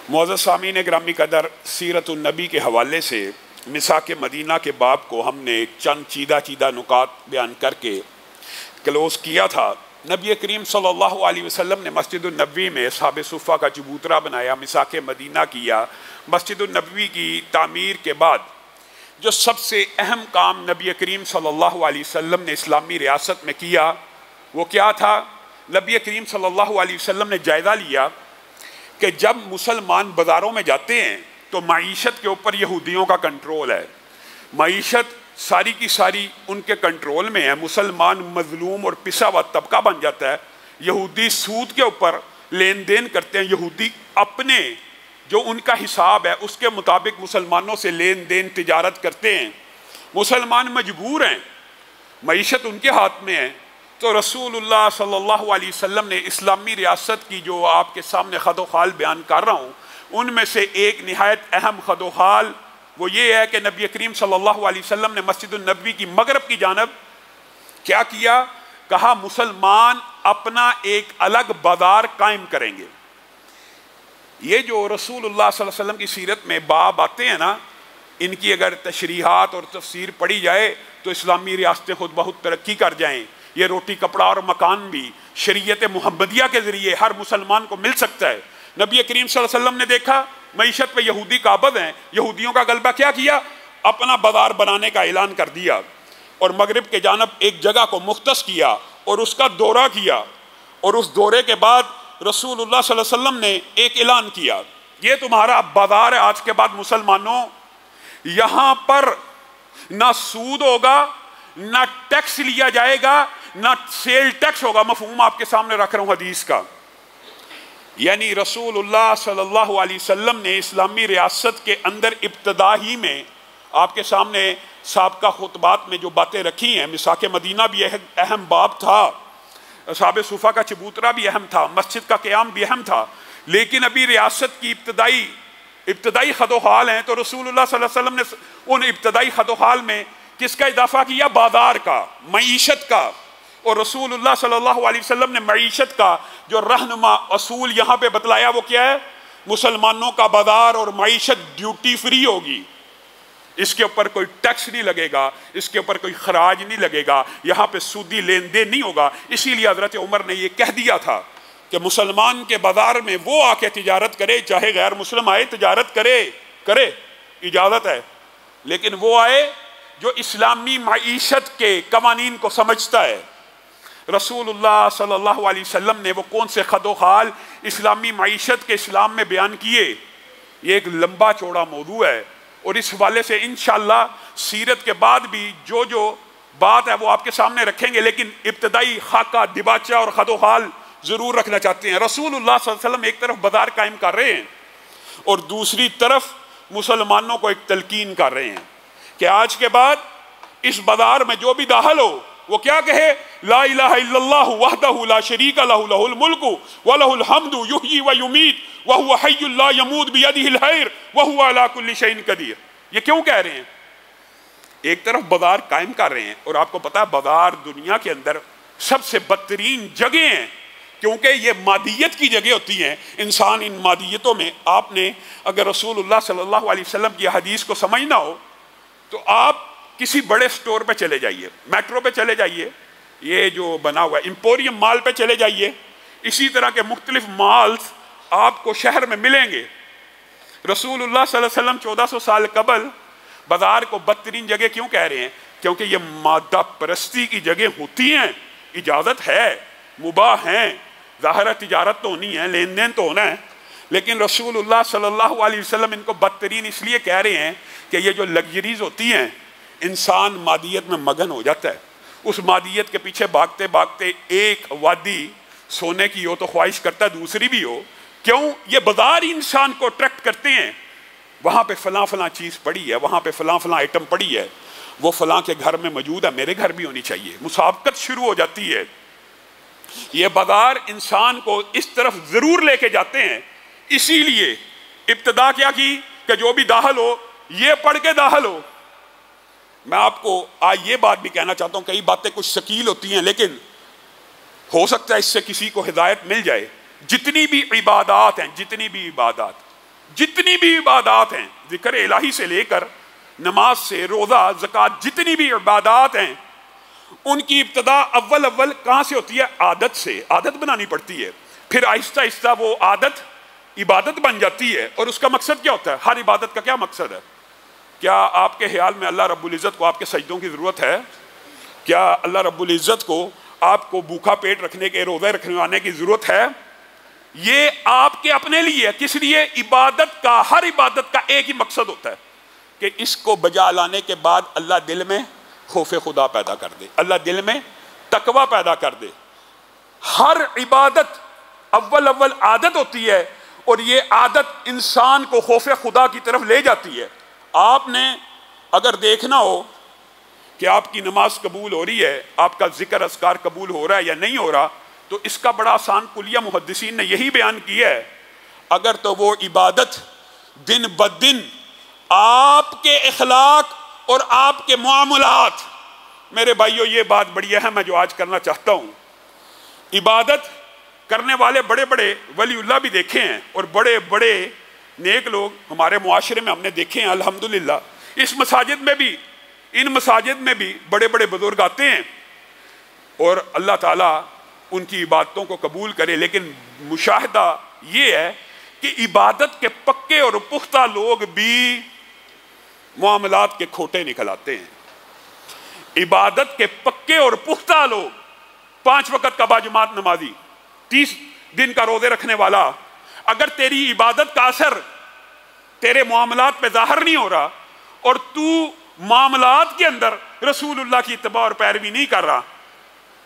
معزز سامعین گرامی قدر، سیرت النبی کے حوالے سے مساک مدینہ کے باب کو ہم نے چند چیدہ نکات بیان کر کے کلوز کیا تھا۔ نبی کریم صلی اللہ علیہ وسلم نے مسجد النبوی میں اصحاب صفہ کا چبوترا بنایا، مساک مدینہ کیا۔ مسجد النبوی کی تعمیر کے بعد جو سب سے اہم کام نبی کریم صلی اللہ علیہ وسلم نے اسلامی ریاست میں کیا وہ کیا تھا؟ نبی کریم صلی اللہ علیہ وسلم نے جائزہ لیا کہ جب مسلمان بازاروں میں جاتے ہیں تو معیشت کے اوپر یہودیوں کا کنٹرول ہے، معیشت ساری کی ساری ان کے کنٹرول میں ہے، مسلمان مظلوم اور پسا ہوا طبقہ بن جاتا ہے، یہودی سود کے اوپر لین دین کرتے ہیں، یہودی اپنے جو ان کا حساب ہے اس کے مطابق مسلمانوں سے لین دین تجارت کرتے ہیں، مسلمان مجبور ہیں، معیشت ان کے ہاتھ میں ہے۔ تو رسول اللہ صلی اللہ علیہ وسلم نے اسلامی ریاست کی جو آپ کے سامنے خد و خال بیان کر رہا ہوں ان میں سے ایک نہایت اہم خد و خال وہ یہ ہے کہ نبی کریم صلی اللہ علیہ وسلم نے مسجد النبوی کی مغرب کی جانب کیا کیا؟ کہا مسلمان اپنا ایک الگ بازار قائم کریں گے۔ یہ جو رسول اللہ صلی اللہ علیہ وسلم کی سیرت میں باب آتے ہیں نا، ان کی اگر تشریحات اور تفسیر پڑھی جائے تو اسلامی ریاستیں خود بہت ترقی کر جائیں۔ یہ روٹی کپڑا اور مکان بھی شریعت محمدیہ کے ذریعے ہر مسلمان کو مل سکتا ہے۔ نبی کریم صلی اللہ علیہ وسلم نے دیکھا معیشت پہ یہودی قابض ہیں، یہودیوں کا غلبہ کیا کیا؟ اپنا بازار بنانے کا اعلان کر دیا اور مغرب کے جانب ایک جگہ کو مختص کیا اور اس کا دورہ کیا، اور اس دورے کے بعد رسول اللہ صلی اللہ علیہ وسلم نے ایک اعلان کیا، یہ تمہارا بازار ہے آج کے بعد مسلمانوں، یہاں پر نہ سود ہوگا، نہ ٹیکس لیا جائے گا، نہ سیل ٹیکس ہوگا۔ مفہوم آپ کے سامنے رکھ رہا ہوں حدیث کا، یعنی رسول اللہ صلی اللہ علیہ وسلم نے اسلامی ریاست کے اندر ابتدا ہی میں آپ کے سامنے سابقہ خطبات میں جو باتیں رکھی ہیں، مساک مدینہ بھی اہم باب تھا، اصحاب صفہ کا چبوترا بھی اہم تھا، مسجد کا قیام بھی اہم تھا، لیکن ابھی ریاست کی ابتدائی خد و خال ہیں، تو رسول اللہ صلی اللہ علیہ وسلم نے ان ابتدائی خد و خال میں کس کا اضافہ کیا؟ بازار کا، معیشت کا۔ اور رسول اللہ صلی اللہ علیہ وسلم نے معیشت کا جو رہنما اصول یہاں پہ بتلایا وہ کیا ہے؟ مسلمانوں کا بازار اور معیشت ڈیوٹی فری ہوگی، اس کے اوپر کوئی ٹیکس نہیں لگے گا، اس کے اوپر کوئی خراج نہیں لگے گا، یہاں پہ سودی لین دین نہیں ہوگا۔ اسی لیے حضرت عمر نے یہ کہہ دیا تھا کہ مسلمان کے بازار میں وہ آ کے تجارت کرے، چاہے غیر مسلم آئے تجارت کرے اجازت ہے، لیکن وہ آئے جو اسلامی معیشت کے قوانین کو سمجھتا ہے۔ رسول اللہ صلی اللہ علیہ وسلم نے وہ کون سے خد و خال اسلامی معیشت کے اسلام میں بیان کیے؟ یہ ایک لمبا چوڑا موضوع ہے، اور اس حوالے سے انشاءاللہ سیرت کے بعد بھی جو بات ہے وہ آپ کے سامنے رکھیں گے، لیکن ابتدائی خاکہ دباچہ اور خد و خال ضرور رکھنا چاہتے ہیں۔ رسول اللہ صلی اللہ علیہ وسلم ایک طرف بازار قائم کر رہے ہیں اور دوسری طرف مسلمانوں کو ایک تلقین کر رہے ہیں کہ آج کے بعد اس بازار میں جو بھی داخل ہو وہ کیا کہے؟ لا الہ الا اللہ وحدہ لا شریک لہ لہ الملک ولہ الحمد یحیی و یمیت وہو حی لا یموت بیدہ الخیر وہو علی کل شیء قدیر۔ یہ کیوں کہہ رہے ہیں؟ ایک طرف بازار قائم کر رہے ہیں، اور آپ کو پتا ہے بازار دنیا کے اندر سب سے بدترین جگہ ہیں، کیونکہ یہ مادیت کی جگہ ہوتی ہیں۔ انسان ان مادیتوں میں، آپ نے اگر رسول اللہ صلی اللہ علیہ وسلم کی حدیث کو سمجھنا ہو تو آپ کسی بڑے سٹور پہ چلے جائیے، میٹرو پہ چلے جائیے، یہ جو بنا ہوا ہے امپوریم مال پہ چلے جائیے، اسی طرح کے مختلف مالز آپ کو شہر میں ملیں گے۔ رسول اللہ صلی اللہ علیہ وسلم 1400 سال قبل بازار کو بدترین جگہ کیوں کہہ رہے ہیں؟ کیونکہ یہ مادہ پرستی کی جگہ ہوتی ہیں، اجازت ہے، مباح ہیں، ظاہرہ تجارت تو ہونی ہے، لین دین تو ہونا ہے، لیکن رسول اللہ صلی اللہ علیہ وسلم ان کو بدترین اس لیے کہہ رہے ہیں کہ یہ جو لگژریز ہوتی ہیں، انسان مادیت میں مگن ہو جاتا ہے، اس مادیت کے پیچھے بھاگتے بھاگتے ایک وادی سونے کی ہو تو خواہش کرتا ہے دوسری بھی ہو۔ کیوں؟ یہ بازار ہی انسان کو اٹریکٹ کرتے ہیں، وہاں پہ فلاں چیز پڑی ہے، وہاں پہ فلاں آئٹم پڑی ہے، وہ فلاں کے گھر میں موجود ہے، میرے گھر بھی ہونی چاہیے، مسابقت شروع ہو جاتی ہے۔ یہ بازار انسان کو اس طرف ضرور لے کے جاتے ہیں، اسی لیے ابتدا کیا کی کہ جو بھی داخل ہو یہ پڑھ کے داخل ہو۔ میں آپ کو آج یہ بات بھی کہنا چاہتا ہوں، کئی باتیں کچھ ثقیل ہوتی ہیں لیکن ہو سکتا ہے اس سے کسی کو ہدایت مل جائے۔ جتنی بھی عبادات ہیں، جتنی بھی عبادات جتنی بھی عبادات ہیں، ذکر الہی سے لے کر نماز سے روزہ زکوٰۃ، جتنی بھی عبادات ہیں ان کی ابتدا اول کہاں سے ہوتی ہے؟ عادت سے، عادت بنانی پڑتی ہے، پھر آہستہ آہستہ وہ عادت عبادت بن جاتی ہے۔ اور اس کا مقصد کیا ہوتا ہے؟ ہر عبادت کا کیا مقصد ہے؟ کیا آپ کے خیال میں اللہ رب العزت کو آپ کے سجدوں کی ضرورت ہے؟ کیا اللہ رب العزت کو آپ کو بھوکا پیٹ رکھنے کے، روزے رکھنے کی ضرورت ہے؟ یہ آپ کے اپنے لیے ہے۔ کس لیے؟ عبادت کا، ہر عبادت کا ایک ہی مقصد ہوتا ہے کہ اس کو بجا لانے کے بعد اللہ دل میں خوف خدا پیدا کر دے، اللہ دل میں تقوی پیدا کر دے۔ ہر عبادت اول عادت ہوتی ہے، اور یہ عادت انسان کو خوف خدا کی طرف لے جاتی ہے۔ آپ نے اگر دیکھنا ہو کہ آپ کی نماز قبول ہو رہی ہے، آپ کا ذکر اذکار قبول ہو رہا ہے یا نہیں ہو رہا، تو اس کا بڑا آسان کلیہ محدثین نے یہی بیان کیا ہے، اگر تو وہ عبادت دن بدن آپ کے اخلاق اور آپ کے معاملات، میرے بھائیو یہ بات بڑی اہم ہے جو آج کرنا چاہتا ہوں۔ عبادت کرنے والے بڑے بڑے ولی اللہ بھی دیکھے ہیں، اور بڑے بڑے نیک لوگ ہمارے معاشرے میں ہم نے دیکھے ہیں الحمدللہ۔ اس مساجد میں بھی، ان مساجد میں بھی بڑے بڑے بزرگ آتے ہیں، اور اللہ تعالیٰ ان کی عبادتوں کو قبول کرے۔ لیکن مشاہدہ یہ ہے کہ عبادت کے پکے اور پختہ لوگ بھی معاملات کے کھوٹے نکل آتے ہیں۔ عبادت کے پکے اور پختہ لوگ، 5 وقت کا باجماعت نمازی، 30 دن کا روزے رکھنے والا، اگر تیری عبادت کا اثر تیرے معاملات پہ ظاہر نہیں ہو رہا، اور تو معاملات کے اندر رسول اللہ کی اتباع اور پیروی نہیں کر رہا،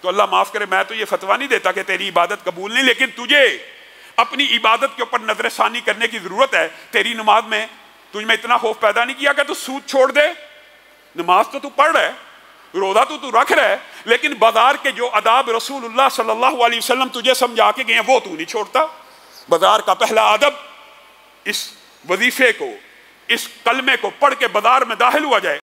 تو اللہ معاف کرے، میں تو یہ فتویٰ نہیں دیتا کہ تیری عبادت قبول نہیں، لیکن تجھے اپنی عبادت کے اوپر نظر ثانی کرنے کی ضرورت ہے۔ تیری نماز میں تجھ میں اتنا خوف پیدا نہیں کیا کہ تو سود چھوڑ دے؟ نماز تو پڑھ رہا ہے، روزہ تو رکھ رہا ہے، لیکن بازار کے جو آداب رسول اللہ صلی اللہ علیہ وسلم تجھے سمجھا کے گئے ہیں وہ تو نہیں چھوڑتا۔ بازار کا پہلا ادب اس وظیفے کو، اس کلمے کو پڑھ کے بازار میں داخل ہوا جائے،